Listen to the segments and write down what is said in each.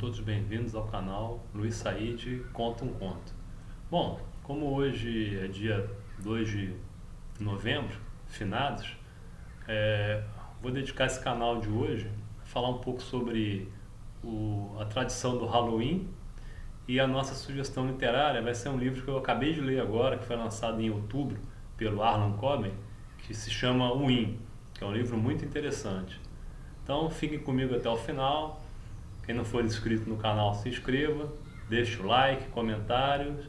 todos bem-vindos ao canal Luiz Said Conta um Conto. Bom, como hoje é dia 2 de novembro, finados, vou dedicar esse canal de hoje a falar um pouco sobre a tradição do Halloween, e a nossa sugestão literária vai ser um livro que eu acabei de ler agora, que foi lançado em outubro pelo Harlan Coben, que se chama O In, que é um livro muito interessante. Então fiquem comigo até o final. Quem não for inscrito no canal, se inscreva, deixe o like, comentários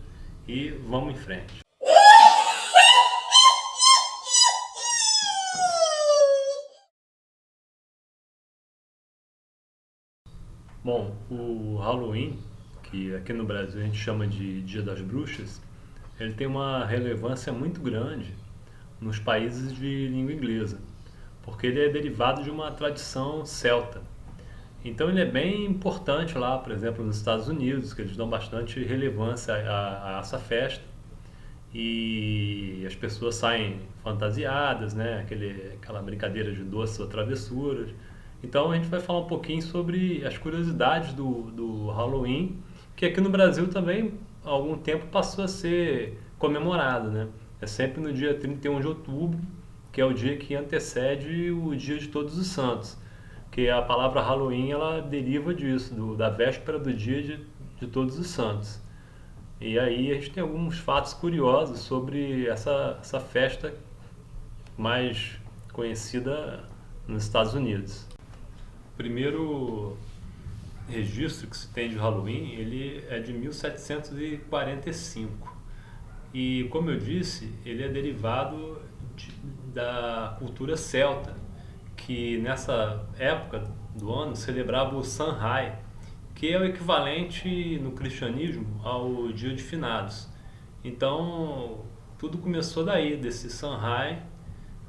e vamos em frente. Bom, o Halloween, que aqui no Brasil a gente chama de Dia das Bruxas, ele tem uma relevância muito grande nos países de língua inglesa, porque ele é derivado de uma tradição celta. Então ele é bem importante lá, por exemplo, nos Estados Unidos, que eles dão bastante relevância a essa festa. E as pessoas saem fantasiadas, né? Aquela brincadeira de doces ou travessuras. Então a gente vai falar um pouquinho sobre as curiosidades do Halloween, que aqui no Brasil também há algum tempo passou a ser comemorado, né? É sempre no dia 31 de outubro, que é o dia que antecede o Dia de Todos os Santos. Que a palavra Halloween ela deriva disso, da véspera do Dia de Todos os Santos. E aí a gente tem alguns fatos curiosos sobre essa festa mais conhecida nos Estados Unidos. O primeiro registro que se tem de Halloween, ele é de 1745. E como eu disse, ele é derivado da cultura celta, que nessa época do ano celebrava o Samhain, que é o equivalente no cristianismo ao Dia de Finados. Então, tudo começou daí, desse Samhain,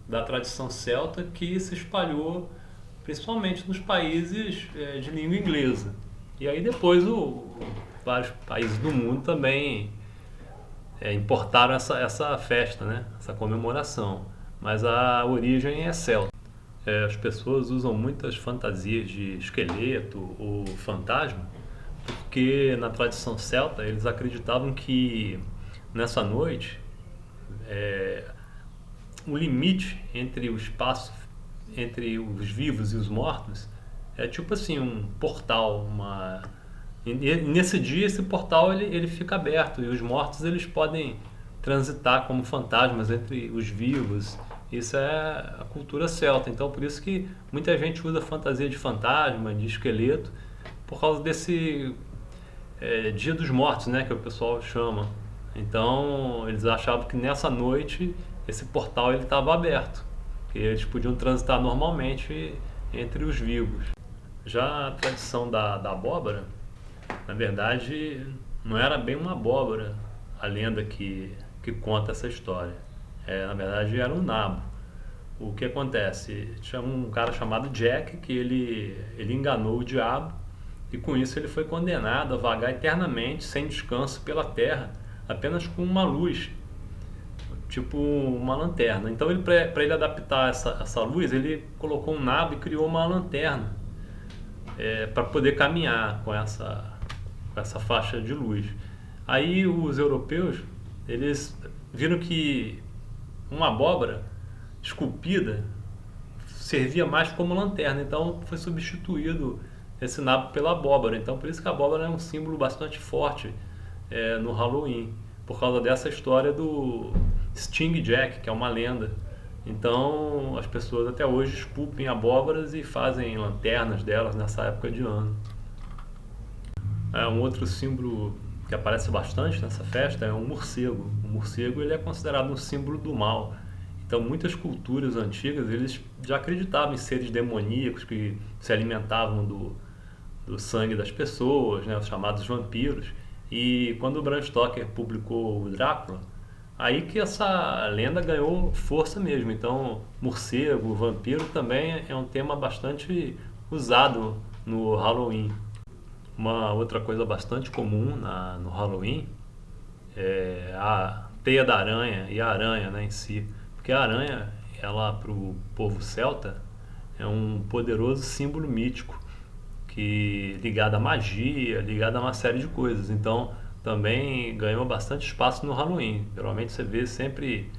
da tradição celta, que se espalhou principalmente nos países de língua inglesa. E aí depois vários países do mundo também importaram essa festa, né? Essa comemoração. Mas a origem é celta. As pessoas usam muitas fantasias de esqueleto ou fantasma, porque na tradição celta eles acreditavam que nessa noite o limite entre o espaço entre os vivos e os mortos é tipo assim um portal, e nesse dia esse portal ele fica aberto e os mortos eles podem transitar como fantasmas entre os vivos. Isso é a cultura celta, então por isso que muita gente usa fantasia de fantasma, de esqueleto, por causa desse Dia dos Mortos, né, que o pessoal chama. Então eles achavam que nessa noite esse portal ele estava aberto, que eles podiam transitar normalmente entre os vivos. Já a tradição da abóbora, na verdade, não era bem uma abóbora a lenda que conta essa história. Na verdade, era um nabo. O que acontece? Tinha um cara chamado Jack que ele enganou o diabo e com isso ele foi condenado a vagar eternamente, sem descanso, pela terra, apenas com uma luz, tipo uma lanterna. Então, para ele adaptar essa luz, ele colocou um nabo e criou uma lanterna para poder caminhar com essa faixa de luz. Aí os europeus eles viram que uma abóbora esculpida servia mais como lanterna, então foi substituído esse nabo pela abóbora. Então por isso que a abóbora é um símbolo bastante forte no Halloween, por causa dessa história do Sting Jack, que é uma lenda. Então as pessoas até hoje esculpem abóboras e fazem lanternas delas nessa época de ano. Um outro símbolo que aparece bastante nessa festa é um morcego. O morcego ele é considerado um símbolo do mal. Então muitas culturas antigas eles já acreditavam em seres demoníacos que se alimentavam do sangue das pessoas, né, os chamados vampiros. E quando o Bram Stoker publicou o Drácula, aí que essa lenda ganhou força mesmo. Então morcego, vampiro também é um tema bastante usado no Halloween. Uma outra coisa bastante comum no Halloween é a teia da aranha e a aranha, né, em si. Porque a aranha, ela para o povo celta, é um poderoso símbolo mítico que ligada à magia, ligada a uma série de coisas. Então também ganhou bastante espaço no Halloween. Geralmente você vê sempre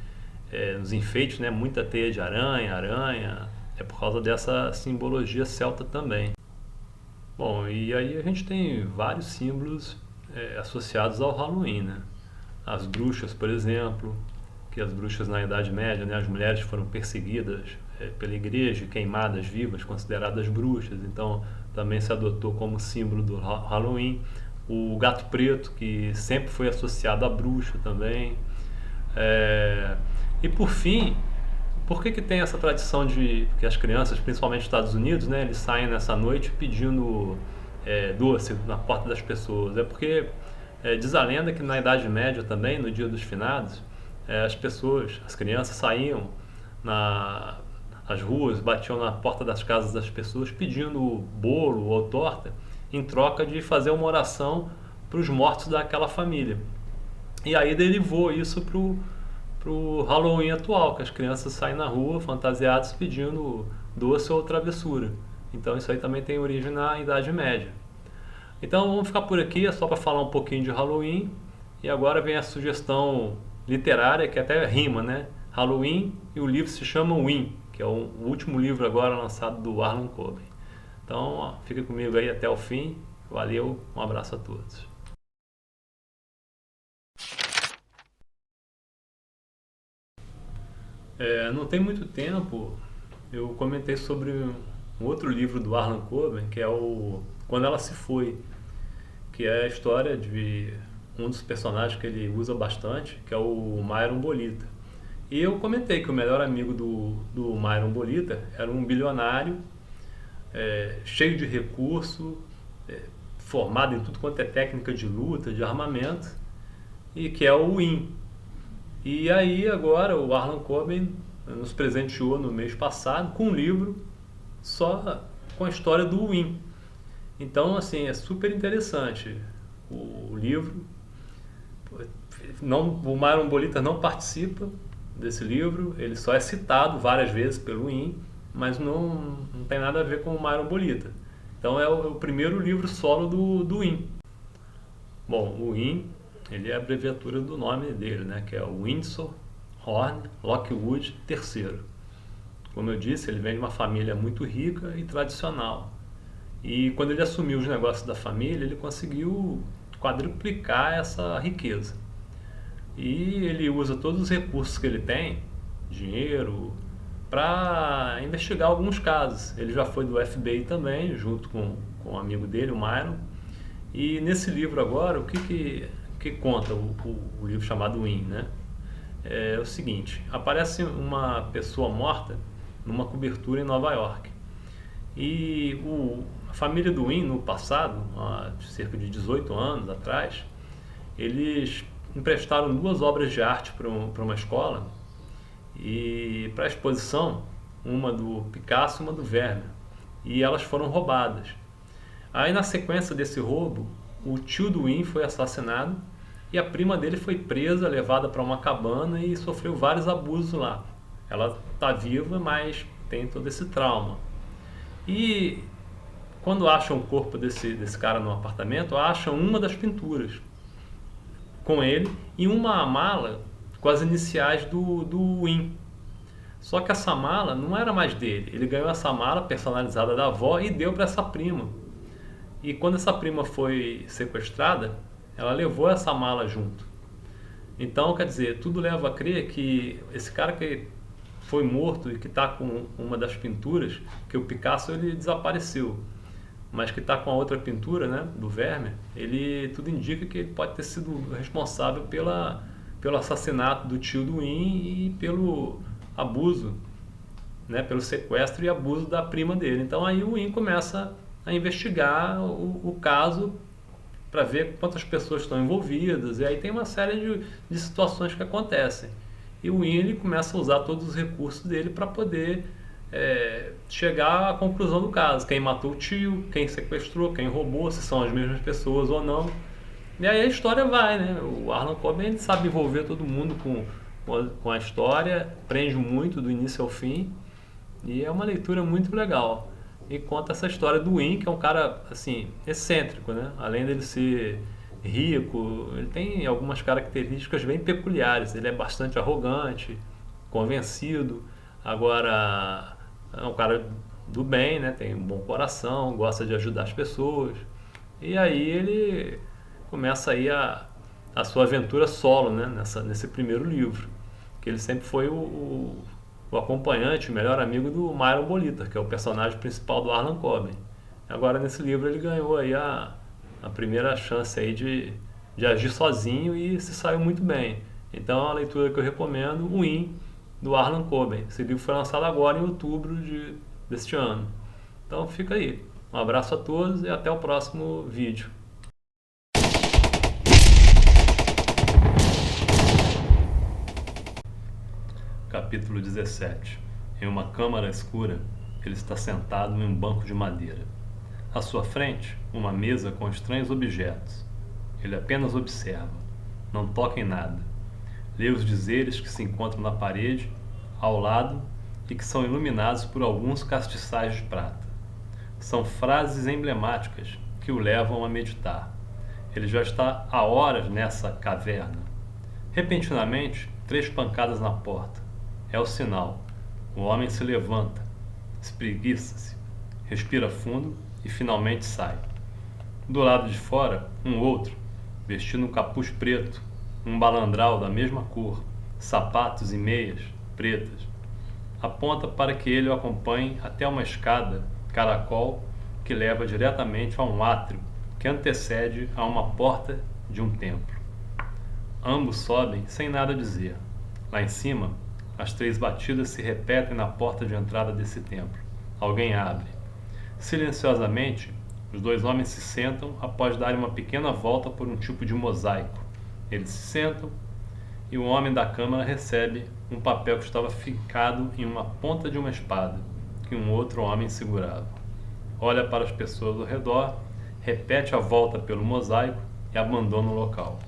nos enfeites, né, muita teia de aranha, aranha. É por causa dessa simbologia celta também. Bom, e aí a gente tem vários símbolos associados ao Halloween, né? As bruxas, por exemplo, que as bruxas na Idade Média, né, as mulheres foram perseguidas pela igreja, queimadas vivas, consideradas bruxas, então também se adotou como símbolo do Halloween. O gato preto, que sempre foi associado à bruxa também. E por fim, por que tem essa tradição de que as crianças, principalmente nos Estados Unidos, né, eles saem nessa noite pedindo doce na porta das pessoas? É porque diz a lenda que na Idade Média também, no Dia dos Finados, as crianças saíam nas ruas, batiam na porta das casas das pessoas pedindo bolo ou torta em troca de fazer uma oração para os mortos daquela família. E aí derivou isso pro Halloween atual, que as crianças saem na rua fantasiadas pedindo doce ou travessura. Então isso aí também tem origem na Idade Média. Então vamos ficar por aqui, é só para falar um pouquinho de Halloween. E agora vem a sugestão literária, que até rima, né? Halloween, e o livro se chama Win, que é o último livro agora lançado do Harlan Coben. Então ó, fica comigo aí até o fim. Valeu, um abraço a todos. Não tem muito tempo, eu comentei sobre um outro livro do Harlan Coben, que é o Quando Ela Se Foi, que é a história de um dos personagens que ele usa bastante, que é o Myron Bolita. E eu comentei que o melhor amigo do Myron Bolita era um bilionário, cheio de recurso, formado em tudo quanto é técnica de luta, de armamento, e que é o Win. E aí agora o Harlan Coben nos presenteou no mês passado com um livro só com a história do Win. Então assim, é super interessante o livro. O Myron Bolita não participa desse livro, ele só é citado várias vezes pelo Win, mas não tem nada a ver com o Myron Bolita. Então é o primeiro livro solo do Win. Bom, o Win, ele é a abreviatura do nome dele, né, que é o Windsor Horne Lockwood III. Como eu disse, ele vem de uma família muito rica e tradicional. E quando ele assumiu os negócios da família, ele conseguiu quadruplicar essa riqueza. E ele usa todos os recursos que ele tem, dinheiro, para investigar alguns casos. Ele já foi do FBI também, junto com um amigo dele, o Myron. E nesse livro agora, o que conta o livro chamado Win, né? É o seguinte: aparece uma pessoa morta numa cobertura em Nova York. E a família do Win, no passado, há cerca de 18 anos atrás, eles emprestaram 2 obras de arte para uma escola, e para a exposição, uma do Picasso e uma do Vermeer, e elas foram roubadas. Aí na sequência desse roubo, o tio do Win foi assassinado e a prima dele foi presa, levada para uma cabana e sofreu vários abusos lá. Ela está viva, mas tem todo esse trauma. E quando acham o corpo desse cara no apartamento, acham uma das pinturas com ele e uma mala com as iniciais do Win. Só que essa mala não era mais dele. Ele ganhou essa mala personalizada da avó e deu para essa prima. E quando essa prima foi sequestrada, ela levou essa mala junto. Então, quer dizer, tudo leva a crer que esse cara que foi morto e que está com uma das pinturas, que o Picasso ele desapareceu, mas que está com a outra pintura, né, do Vermeer, tudo indica que ele pode ter sido responsável pelo assassinato do tio do Win e pelo abuso, né, pelo sequestro e abuso da prima dele. Então aí o Win começa a investigar o caso para ver quantas pessoas estão envolvidas, e aí tem uma série de situações que acontecem. E o Win ele começa a usar todos os recursos dele para poder chegar à conclusão do caso. Quem matou o tio, quem sequestrou, quem roubou, se são as mesmas pessoas ou não. E aí a história vai, né? O Harlan Coben ele sabe envolver todo mundo com a história, prende muito do início ao fim, e é uma leitura muito legal. e conta essa história do Win, que é um cara assim excêntrico, né? Além dele ser rico, ele tem algumas características bem peculiares. Ele é bastante arrogante, convencido. Agora é um cara do bem, né? Tem um bom coração, gosta de ajudar as pessoas. E aí ele começa aí a sua aventura solo, né? Nesse primeiro livro, que ele sempre foi o acompanhante, o melhor amigo do Myron Bolitar, que é o personagem principal do Harlan Coben. Agora nesse livro ele ganhou aí a primeira chance aí de agir sozinho e se saiu muito bem. Então é uma leitura que eu recomendo, o In, do Harlan Coben. Esse livro foi lançado agora em outubro deste ano. Então fica aí. Um abraço a todos e até o próximo vídeo. Capítulo 17. Em uma câmara escura, ele está sentado em um banco de madeira. À sua frente, uma mesa com estranhos objetos. Ele apenas observa, não toca em nada. Lê os dizeres que se encontram na parede, ao lado, e que são iluminados por alguns castiçais de prata. São frases emblemáticas que o levam a meditar. Ele já está há horas nessa caverna. Repentinamente, 3 pancadas na porta. É o sinal. O homem se levanta, espreguiça-se, respira fundo e finalmente sai. Do lado de fora, um outro, vestindo um capuz preto, um balandral da mesma cor, sapatos e meias pretas, aponta para que ele o acompanhe até uma escada caracol que leva diretamente a um átrio que antecede a uma porta de um templo. Ambos sobem sem nada dizer. Lá em cima, as 3 batidas se repetem na porta de entrada desse templo. Alguém abre. Silenciosamente, os 2 homens se sentam após darem uma pequena volta por um tipo de mosaico. Eles se sentam e o homem da câmara recebe um papel que estava fincado em uma ponta de uma espada, que um outro homem segurava. Olha para as pessoas ao redor, repete a volta pelo mosaico e abandona o local.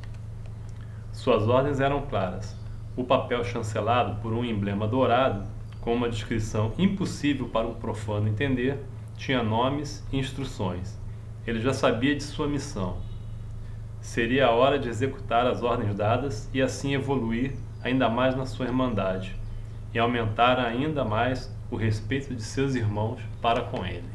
Suas ordens eram claras. O papel chancelado por um emblema dourado, com uma descrição impossível para um profano entender, tinha nomes e instruções. Ele já sabia de sua missão. Seria a hora de executar as ordens dadas e assim evoluir ainda mais na sua irmandade e aumentar ainda mais o respeito de seus irmãos para com ele.